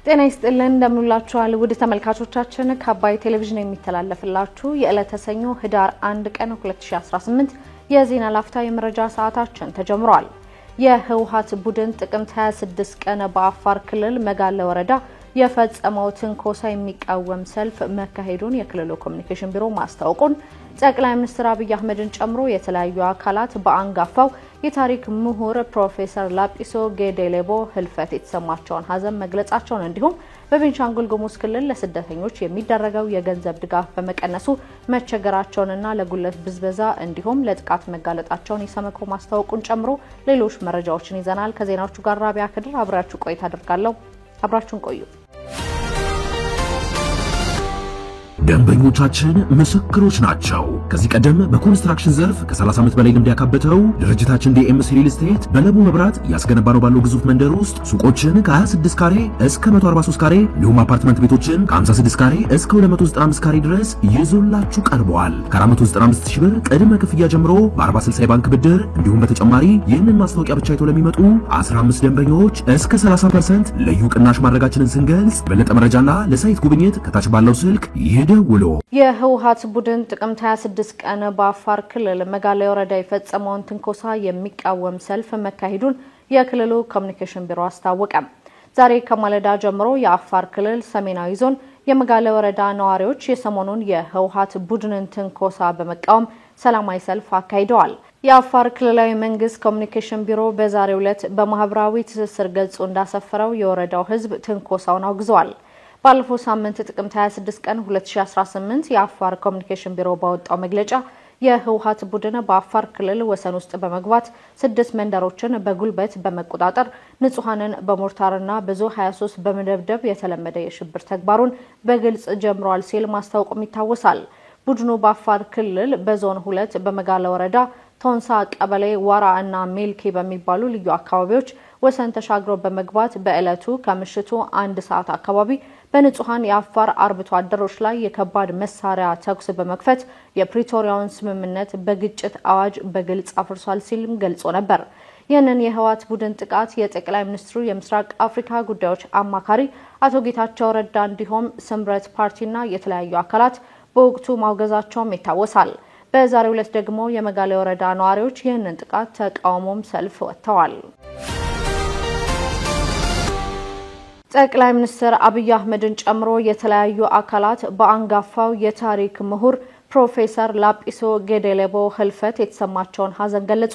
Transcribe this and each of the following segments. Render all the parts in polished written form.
ጤና ይስጥልን እንደምንላችኋል ውድ ተመልካቾቻችን ከአባይ ቴሌቪዥን የሚተላለፍላችሁ የዕለተ ሰኞ ህዳር 1 ቀን 2018 የዜና ላፍታ የመረጃ ሰዓታችን ተጀምሯል። የህወሓት ቡድን ጥቅምት 26 ቀን በአፋር ክልል መጋለ ወረዳ የፈጸመው ትንኮሳ የሚቃወም ሰልፍ መካሄዱን የክልሉ ኮሙኒኬሽን ቢሮ ማስታወቁን ጠቅላይ ሚኒስትር አብይ አህመድን ጨምሮ የተለያዩ አካላት በአንጋፋው የታሪክ ምሁር ፕሮፌሰር ላጲሶ ጌዴሌቦ ህልፈት የተሰማቸውን ሀዘን መግለጻቸውን እንዲሁም በቤንሻንጉል ጉሙዝ ክልል ለስደተኞች የሚደረገው የገንዘብ ድጋፍ በመቀነሱ መቸገራቸውንና ለጉለት ብዝበዛ እንዲሁም ለጥቃት መጋለጣቸውን የሰመኮ ማስታወቁን ጨምሮ ሌሎች መረጃዎችን ይዘናል። ከዜናዎቹ ጋር ራቢያ ከድር አብራችሁ ቆይታ አደርጋለሁ። አብራችሁን ቆዩ። ደንበኞቻችን ምስክሮች ናቸው። ከዚህ ቀደም በኮንስትራክሽን ዘርፍ ከ30 ዓመት በላይ ልምድ ያካበተው ድርጅታችን ዲኤምሲ ሪል ስቴት በለቡ መብራት ያስገነባነው ባለው ግዙፍ መንደር ውስጥ ሱቆችን ከ26 ካሬ እስከ 143 ካሬ እንዲሁም አፓርትመንት ቤቶችን ከ56 ካሬ እስከ 295 ካሬ ድረስ ይዞላችሁ ቀርበዋል። ከ495,000 ብር ቅድመ ክፍያ ጀምሮ በ40/60 የባንክ ብድር እንዲሁም በተጨማሪ ይህንን ማስታወቂያ ብቻ አይተው ለሚመጡ 15 ደንበኞች እስከ 30% ልዩ ቅናሽ ማድረጋችንን ስንገልጽ በለጠ መረጃና ለሳይት ጉብኝት ከታች ባለው ስልክ ውሎ የህወሓት ቡድን ጥቅምት 26 ቀን በአፋር ክልል መጋለ ወረዳ የፈጸመውን ትንኮሳ የሚቃወም ሰልፍ መካሄዱን የክልሉ ኮሙኒኬሽን ቢሮ አስታወቀ። ዛሬ ከማለዳ ጀምሮ የአፋር ክልል ሰሜናዊ ዞን የመጋለ ወረዳ ነዋሪዎች የሰሞኑን የህወሓት ቡድንን ትንኮሳ በመቃወም ሰላማዊ ሰልፍ አካሂደዋል። የአፋር ክልላዊ መንግስት ኮሙኒኬሽን ቢሮ በዛሬው ዕለት በማህበራዊ ትስስር ገጹ እንዳሰፈረው የወረዳው ህዝብ ትንኮሳውን አውግዟል። ባለፈው ሳምንት ጥቅምት 26 ቀን 2018 የአፋር ኮሙኒኬሽን ቢሮ ባወጣው መግለጫ የህወሓት ቡድን በአፋር ክልል ወሰን ውስጥ በመግባት 6 መንደሮችን በጉልበት በመቆጣጠር ንጹሃንን በሞርታርና ብዙ 23 በመደብደብ የተለመደ የሽብር ተግባሩን በግልጽ ጀምሯል ሲል ማስታወቁም ይታወሳል። ቡድኑ በአፋር ክልል በዞን 2 በመጋለ ወረዳ ቶንሳ ቀበሌ ዋራ እና ሜልኬ በሚባሉ ልዩ አካባቢዎች ወሰን ተሻግሮ በመግባት በእለቱ ከምሽቱ 1 ሰዓት አካባቢ በንጹሃን የአፋር አርብቶ አደሮች ላይ የከባድ መሳሪያ ተኩስ በመክፈት የፕሪቶሪያውን ስምምነት በግጭት አዋጅ በግልጽ አፍርሷል ሲልም ገልጾ ነበር። ይህንን የህወሓት ቡድን ጥቃት የጠቅላይ ሚኒስትሩ የምስራቅ አፍሪካ ጉዳዮች አማካሪ አቶ ጌታቸው ረዳ እንዲሁም ስምረት ፓርቲና የተለያዩ አካላት በወቅቱ ማውገዛቸውም ይታወሳል። በዛሬው ዕለት ደግሞ የመጋለ ወረዳ ነዋሪዎች ይህንን ጥቃት ተቃውሞም ሰልፍ ወጥተዋል። ጠቅላይ ሚኒስትር አብይ አህመድን ጨምሮ የተለያዩ አካላት በአንጋፋው የታሪክ ምሁር ፕሮፌሰር ላጲሶ ጌዴሌቦ ህልፈት የተሰማቸውን ሀዘን ገለጹ።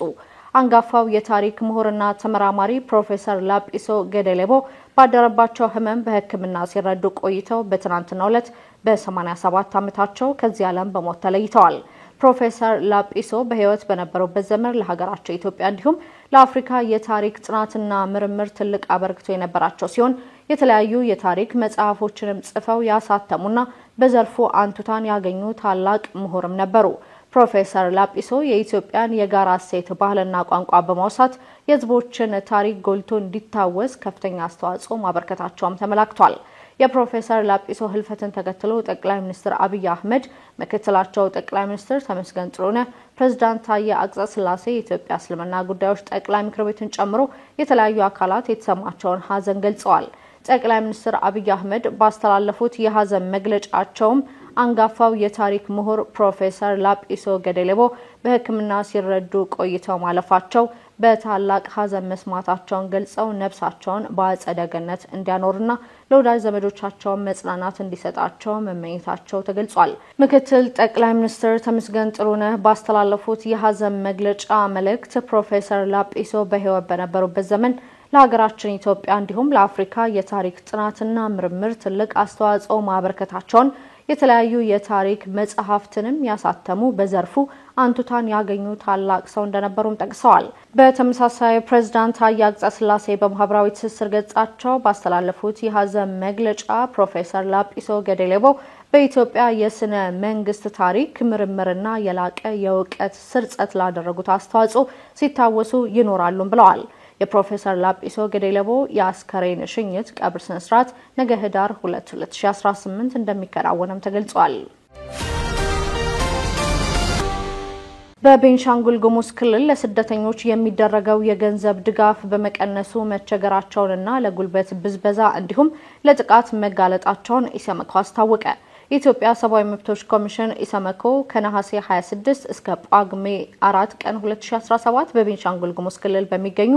አንጋፋው የታሪክ ምሁርና ተመራማሪ ፕሮፌሰር ላጲሶ ጌዴሌቦ ባደረባቸው ህመም በሕክምና ሲረዱ ቆይተው በትናንትናው ዕለት በ87 ዓመታቸው ከዚህ ዓለም በሞት ተለይተዋል። ፕሮፌሰር ላጲሶ በህይወት በነበሩበት ዘመን ለሀገራቸው ኢትዮጵያ እንዲሁም ለአፍሪካ የታሪክ ጥናትና ምርምር ትልቅ አበርክቶ የነበራቸው ሲሆን የተለያዩ የታሪክ መጽሐፎችንም ጽፈው ያሳተሙና በዘርፉ አንቱታን ያገኙ ታላቅ ምሁርም ነበሩ። ፕሮፌሰር ላጲሶ የኢትዮጵያን የጋራ እሴት ባህልና ቋንቋ በማውሳት የህዝቦችን ታሪክ ጎልቶ እንዲታወስ ከፍተኛ አስተዋጽኦ ማበርከታቸውም ተመላክቷል። የፕሮፌሰር ላጲሶ ህልፈትን ተከትሎ ጠቅላይ ሚኒስትር አብይ አህመድ፣ ምክትላቸው ጠቅላይ ሚኒስትር ተመስገን ጥሩነህ፣ ፕሬዝዳንት ታዬ አጽቀሥላሴ፣ የኢትዮጵያ እስልምና ጉዳዮች ጠቅላይ ምክር ቤትን ጨምሮ የተለያዩ አካላት የተሰማቸውን ሀዘን ገልጸዋል። ጠቅላይ ሚኒስትር አብይ አህመድ ባስተላለፉት የሀዘን መግለጫቸውም አንጋፋው የታሪክ ምሁር ፕሮፌሰር ላጲሶ ጌዴሌቦ በሕክምና ሲረዱ ቆይተው ማለፋቸው በታላቅ ሀዘን መስማታቸውን ገልጸው ነፍሳቸውን በአጸደ ገነት እንዲያኖርና ለወዳጅ ዘመዶቻቸው መጽናናት እንዲሰጣቸው መመኘታቸው ተገልጿል። ምክትል ጠቅላይ ሚኒስትር ተመስገን ጥሩነህ ባስተላለፉት የሀዘን መግለጫ መልእክት ፕሮፌሰር ላጲሶ በህይወት በነበሩበት ዘመን ለሀገራችን ኢትዮጵያ እንዲሁም ለአፍሪካ የታሪክ ጥናትና ምርምር ትልቅ አስተዋጽኦ ማበርከታቸውን የተለያዩ የታሪክ መጽሐፍትንም ያሳተሙ በዘርፉ አንቱታን ያገኙ ታላቅ ሰው እንደነበሩም ጠቅሰዋል። በተመሳሳይ ፕሬዝዳንት ታዬ አጽቀሥላሴ በማህበራዊ ትስስር ገጻቸው ባስተላለፉት የሀዘን መግለጫ ፕሮፌሰር ላጲሶ ጌዴሌቦ በኢትዮጵያ የስነ መንግስት ታሪክ ምርምርና የላቀ የእውቀት ስርጸት ላደረጉት አስተዋጽኦ ሲታወሱ ይኖራሉም ብለዋል። የፕሮፌሰር ላጲሶ ጌዴሌቦ የአስከሬን ሽኝት ቀብር ስነ ስርዓት ነገ ህዳር 2 2018 እንደሚከናወንም ተገልጿል። በቤንሻንጉል ጉሙዝ ክልል ለስደተኞች የሚደረገው የገንዘብ ድጋፍ በመቀነሱ መቸገራቸውንና ለጉልበት ብዝበዛ እንዲሁም ለጥቃት መጋለጣቸውን ኢሰመኮ አስታወቀ። የኢትዮጵያ ሰብአዊ መብቶች ኮሚሽን ኢሰመኮ ከነሐሴ 26 እስከ ጳጉሜ 4 ቀን 2017 በቤንሻንጉል ጉሙዝ ክልል በሚገኙ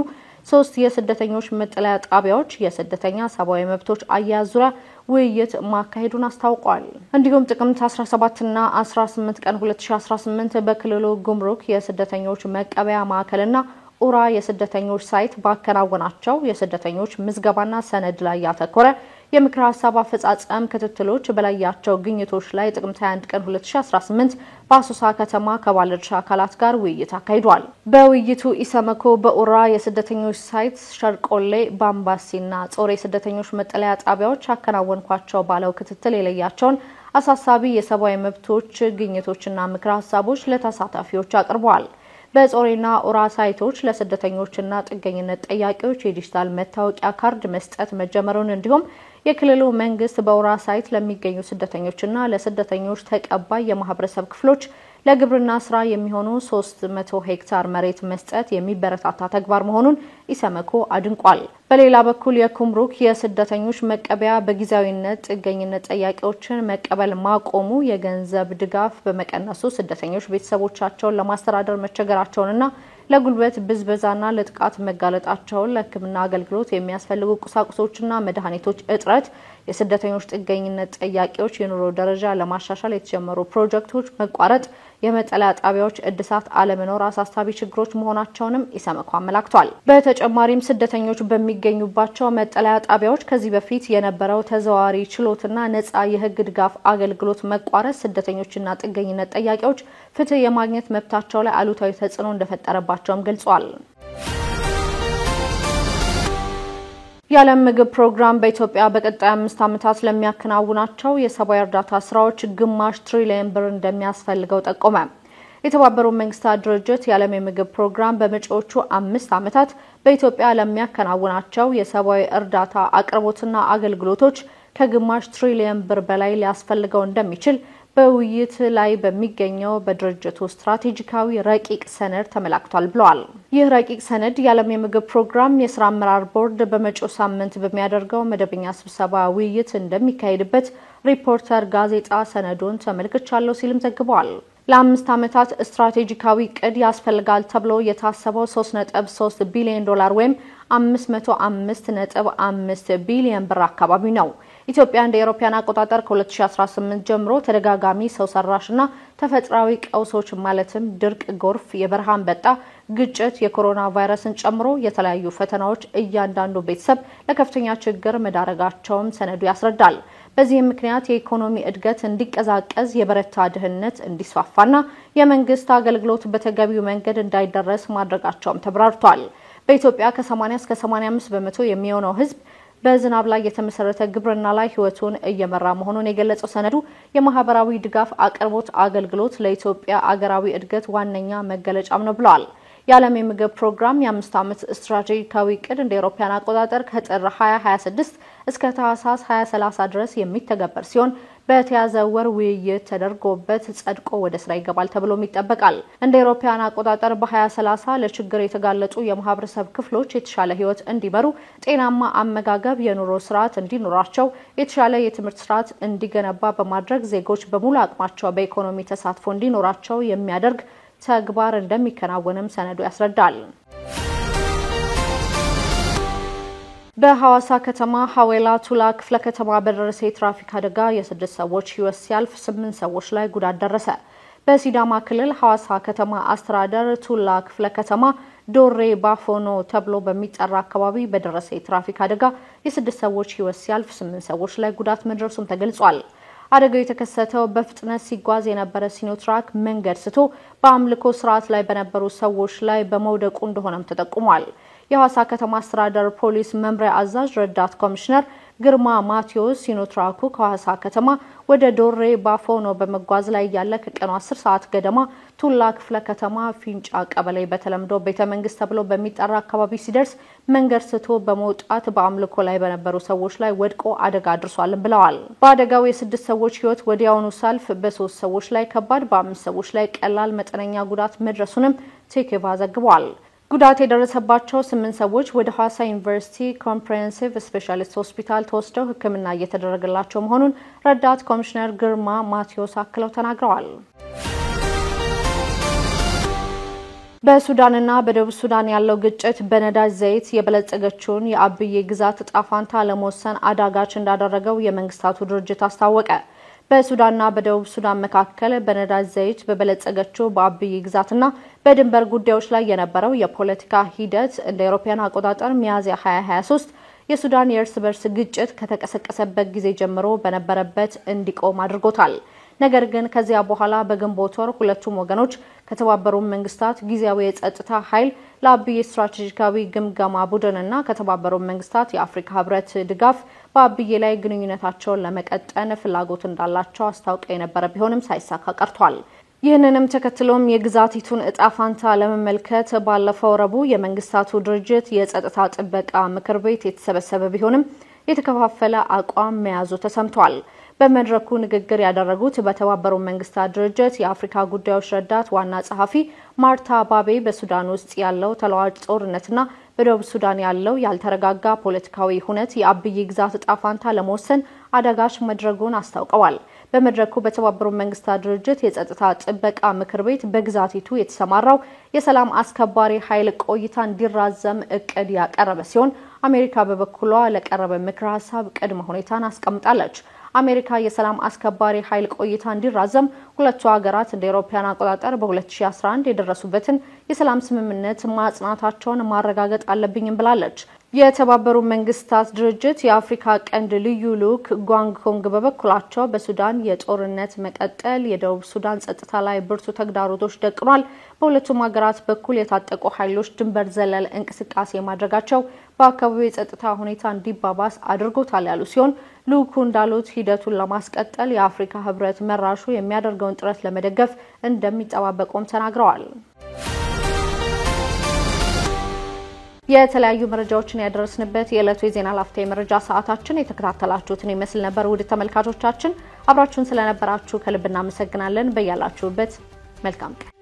3 የስደተኞች መጠለያ ጣቢያዎች የስደተኛ ሰብአዊ መብቶች አያያዝ ዙሪያ ውይይት ማካሄዱን አስታውቋል። እንዲሁም ጥቅምት 17 እና 18 ቀን 2018 በክልሉ ጉምሩክ የስደተኞች መቀበያ ማዕከልና ኡራ የስደተኞች ሳይት ባከናወናቸው የስደተኞች ምዝገባና ሰነድ ላይ ያተኮረ የምክር ሀሳብ አፈጻጸም ክትትሎች በላያቸው ግኝቶች ላይ ጥቅምት 21 ቀን 2018 በአሶሳ ከተማ ከባለድርሻ አካላት ጋር ውይይት አካሂዷል። በውይይቱ ኢሰመኮ በኡራ የስደተኞች ሳይት፣ ሸርቆሌ፣ ባምባሲና ጾሬ የስደተኞች መጠለያ ጣቢያዎች አከናወንኳቸው ባለው ክትትል የለያቸውን አሳሳቢ የሰብአዊ መብቶች ግኝቶችና ምክር ሀሳቦች ለተሳታፊዎች አቅርበዋል። በጾሬና ኡራ ሳይቶች ለስደተኞችና ጥገኝነት ጠያቂዎች የዲጂታል መታወቂያ ካርድ መስጠት መጀመሩን እንዲሁም የክልሉ መንግስት በኡራ ሳይት ለሚገኙ ስደተኞችና ለስደተኞች ተቀባይ የማህበረሰብ ክፍሎች ለግብርና ስራ የሚሆኑ 300 ሄክታር መሬት መስጠት የሚበረታታ ተግባር መሆኑን ኢሰመኮ አድንቋል። በሌላ በኩል የጉምሩክ የስደተኞች መቀበያ በጊዜያዊነት ጥገኝነት ጠያቂዎችን መቀበል ማቆሙ የገንዘብ ድጋፍ በመቀነሱ ስደተኞች ቤተሰቦቻቸውን ለማስተዳደር መቸገራቸውንና ለጉልበት ብዝበዛና ለጥቃት መጋለጣቸውን፣ ለሕክምና አገልግሎት የሚያስፈልጉ ቁሳቁሶችና መድኃኒቶች እጥረት፣ የስደተኞች ጥገኝነት ጠያቂዎች የኑሮ ደረጃ ለማሻሻል የተጀመሩ ፕሮጀክቶች መቋረጥ፣ የመጠለያ ጣቢያዎች እድሳት አለመኖር አሳሳቢ ችግሮች መሆናቸውንም ኢሰመኮ አመላክቷል። በተጨማሪም ስደተኞች በሚገኙባቸው መጠለያ ጣቢያዎች ከዚህ በፊት የነበረው ተዘዋዋሪ ችሎትና ነፃ የህግ ድጋፍ አገልግሎት መቋረጥ ስደተኞችና ጥገኝነት ጠያቂዎች ፍትህ የማግኘት መብታቸው ላይ አሉታዊ ተጽዕኖ እንደፈጠረባቸውም ገልጿል። የዓለም ምግብ ፕሮግራም በኢትዮጵያ በቀጣይ 5 ዓመታት ለሚያከናውናቸው የሰብአዊ እርዳታ ስራዎች ግማሽ ትሪሊየን ብር እንደሚያስፈልገው ጠቆመ። የተባበሩት መንግስታት ድርጅት የዓለም የምግብ ፕሮግራም በመጪዎቹ 5 ዓመታት በኢትዮጵያ ለሚያከናውናቸው የሰብአዊ እርዳታ አቅርቦትና አገልግሎቶች ከግማሽ ትሪሊየን ብር በላይ ሊያስፈልገው እንደሚችል በውይይት ላይ በሚገኘው በድርጅቱ ስትራቴጂካዊ ረቂቅ ሰነድ ተመላክቷል ብለዋል። ይህ ረቂቅ ሰነድ የዓለም የምግብ ፕሮግራም የስራ አመራር ቦርድ በመጪው ሳምንት በሚያደርገው መደበኛ ስብሰባ ውይይት እንደሚካሄድበት ሪፖርተር ጋዜጣ ሰነዱን ተመልክቻለሁ ሲልም ዘግቧል። ለ5 ዓመታት ስትራቴጂካዊ ቅድ ያስፈልጋል ተብሎ የታሰበው 3.3 ቢሊዮን ዶላር ወይም 505.5 ቢሊዮን ብር አካባቢ ነው። ኢትዮጵያ እንደ አውሮፓውያን አቆጣጠር ከ2018 ጀምሮ ተደጋጋሚ ሰው ሰራሽና ተፈጥሯዊ ቀውሶች ማለትም ድርቅ፣ ጎርፍ፣ የበረሃ አንበጣ፣ ግጭት፣ የኮሮና ቫይረስን ጨምሮ የተለያዩ ፈተናዎች እያንዳንዱ ቤተሰብ ለከፍተኛ ችግር መዳረጋቸውን ሰነዱ ያስረዳል። በዚህም ምክንያት የኢኮኖሚ እድገት እንዲቀዛቀዝ፣ የበረታ ድህነት እንዲስፋፋና የመንግስት አገልግሎት በተገቢው መንገድ እንዳይደረስ ማድረጋቸውም ተብራርቷል። በኢትዮጵያ ከ80 እስከ 85 በመቶ የሚሆነው ህዝብ በዝናብ ላይ የተመሰረተ ግብርና ላይ ህይወቱን እየመራ መሆኑን የገለጸው ሰነዱ የማህበራዊ ድጋፍ አቅርቦት አገልግሎት ለኢትዮጵያ አገራዊ እድገት ዋነኛ መገለጫም ነው ብለዋል። የዓለም የምግብ ፕሮግራም የ5 ዓመት ስትራቴጂካዊ ዕቅድ እንደ አውሮፓውያን አቆጣጠር ከጥር 2026 እስከ ታህሳስ 2030 ድረስ የሚተገበር ሲሆን በተያዘ ወር ውይይት ተደርጎበት ጸድቆ ወደ ስራ ይገባል ተብሎም ይጠበቃል። እንደ አውሮፓውያን አቆጣጠር በ2030 ለችግር የተጋለጡ የማህበረሰብ ክፍሎች የተሻለ ህይወት እንዲመሩ፣ ጤናማ አመጋገብ፣ የኑሮ ስርዓት እንዲኖራቸው፣ የተሻለ የትምህርት ስርዓት እንዲገነባ በማድረግ ዜጎች በሙሉ አቅማቸው በኢኮኖሚ ተሳትፎ እንዲኖራቸው የሚያደርግ ተግባር እንደሚከናወንም ሰነዱ ያስረዳል። በሐዋሳ ከተማ ሐዌላ ቱላ ክፍለ ከተማ በደረሰ የትራፊክ አደጋ የ6 ሰዎች ህይወት ሲያልፍ 8 ሰዎች ላይ ጉዳት ደረሰ። በሲዳማ ክልል ሐዋሳ ከተማ አስተዳደር ቱላ ክፍለ ከተማ ዶሬ ባፎኖ ተብሎ በሚጠራ አካባቢ በደረሰ የትራፊክ አደጋ የ6 ሰዎች ህይወት ሲያልፍ 8 ሰዎች ላይ ጉዳት መድረሱም ተገልጿል። አደጋው የተከሰተው በፍጥነት ሲጓዝ የነበረ ሲኖትራክ መንገድ ስቶ በአምልኮ ስርዓት ላይ በነበሩ ሰዎች ላይ በመውደቁ እንደሆነም ተጠቁሟል። የሐዋሳ ከተማ አስተዳደር ፖሊስ መምሪያ አዛዥ ረዳት ኮሚሽነር ግርማ ማቴዎስ ሲኖትራኩ ከሐዋሳ ከተማ ወደ ዶሬ ባፎኖ በመጓዝ ላይ ያለ ከቀኑ 10 ሰዓት ገደማ ቱላ ክፍለ ከተማ ፊንጫ ቀበሌ በተለምዶ ቤተ መንግስት ተብሎ በሚጠራ አካባቢ ሲደርስ መንገድ ስቶ በመውጣት በአምልኮ ላይ በነበሩ ሰዎች ላይ ወድቆ አደጋ አድርሷል ብለዋል። በአደጋው የ6 ሰዎች ህይወት ወዲያውኑ ሳልፍ በ3 ሰዎች ላይ ከባድ በ5 ሰዎች ላይ ቀላል መጠነኛ ጉዳት መድረሱንም ቴኬቫ ዘግቧል። ጉዳት የደረሰባቸው 8 ሰዎች ወደ ሐዋሳ ዩኒቨርሲቲ ኮምፕሬሄንሲቭ ስፔሻሊስት ሆስፒታል ተወስደው ሕክምና እየተደረገላቸው መሆኑን ረዳት ኮሚሽነር ግርማ ማቴዎስ አክለው ተናግረዋል። በሱዳንና በደቡብ ሱዳን ያለው ግጭት በነዳጅ ዘይት የበለጸገችውን የአብዬ ግዛት ጣፋንታ ለመወሰን አዳጋች እንዳደረገው የመንግስታቱ ድርጅት አስታወቀ። በሱዳንና በደቡብ ሱዳን መካከል በነዳጅ ዘይት በበለጸገችው በአብዬ ግዛትና በድንበር ጉዳዮች ላይ የነበረው የፖለቲካ ሂደት እንደ አውሮፓውያን አቆጣጠር ሚያዝያ 2023 የሱዳን የእርስ በርስ ግጭት ከተቀሰቀሰበት ጊዜ ጀምሮ በነበረበት እንዲቆም አድርጎታል። ነገር ግን ከዚያ በኋላ በግንቦት ወር ሁለቱም ወገኖች ከተባበሩት መንግስታት ጊዜያዊ የጸጥታ ኃይል ለአብዬ ስትራቴጂካዊ ግምገማ ቡድንና ከተባበሩት መንግስታት የአፍሪካ ህብረት ድጋፍ በአብዬ ላይ ግንኙነታቸውን ለመቀጠል ፍላጎት እንዳላቸው አስታውቀው የነበረ ቢሆንም ሳይሳካ ቀርቷል። ይህንንም ተከትሎም የግዛቲቱን እጣ ፋንታ ለመመልከት ባለፈው ረቡዕ የመንግስታቱ ድርጅት የጸጥታ ጥበቃ ምክር ቤት የተሰበሰበ ቢሆንም የተከፋፈለ አቋም መያዙ ተሰምቷል። በመድረኩ ንግግር ያደረጉት በተባበሩት መንግስታት ድርጅት የአፍሪካ ጉዳዮች ረዳት ዋና ጸሐፊ ማርታ ባቤ በሱዳን ውስጥ ያለው ተለዋጭ ጦርነትና በደቡብ ሱዳን ያለው ያልተረጋጋ ፖለቲካዊ ሁኔታ የአብዬ ግዛት ጣፋንታ ለመወሰን አዳጋች መድረጉን አስታውቀዋል። በመድረኩ በተባበሩት መንግስታት ድርጅት የጸጥታ ጥበቃ ምክር ቤት በግዛቲቱ የተሰማራው የሰላም አስከባሪ ኃይል ቆይታ እንዲራዘም እቅድ ያቀረበ ሲሆን አሜሪካ በበኩሏ ለቀረበ ምክር ሐሳብ ቅድመ ሁኔታን አስቀምጣለች። አሜሪካ የሰላም አስከባሪ ኃይል ቆይታ እንዲራዘም ሁለቱ ሀገራት እንደ አውሮፓውያን አቆጣጠር በ2011 የደረሱበትን የሰላም ስምምነት ማጽናታቸውን ማረጋገጥ አለብኝም ብላለች። የተባበሩት መንግስታት ድርጅት የአፍሪካ ቀንድ ልዩ ልዑክ ጓንግኮንግ በበኩላቸው በሱዳን የጦርነት መቀጠል የደቡብ ሱዳን ጸጥታ ላይ ብርቱ ተግዳሮቶች ደቅኗል። በሁለቱም ሀገራት በኩል የታጠቁ ኃይሎች ድንበር ዘለል እንቅስቃሴ ማድረጋቸው በአካባቢው የጸጥታ ሁኔታ እንዲባባስ አድርጎታል ያሉ ሲሆን ልዑኩ እንዳሉት ሂደቱን ለማስቀጠል የአፍሪካ ህብረት መራሹ የሚያደርገውን ጥረት ለመደገፍ እንደሚጠባበቁም ተናግረዋል። የተለያዩ መረጃዎችን ያደረስንበት የዕለቱ የዜና ላፍታ የመረጃ ሰዓታችን የተከታተላችሁትን ይመስል ነበር። ውድ ተመልካቾቻችን አብራችሁን ስለነበራችሁ ከልብ እናመሰግናለን። በያላችሁበት መልካም ቀን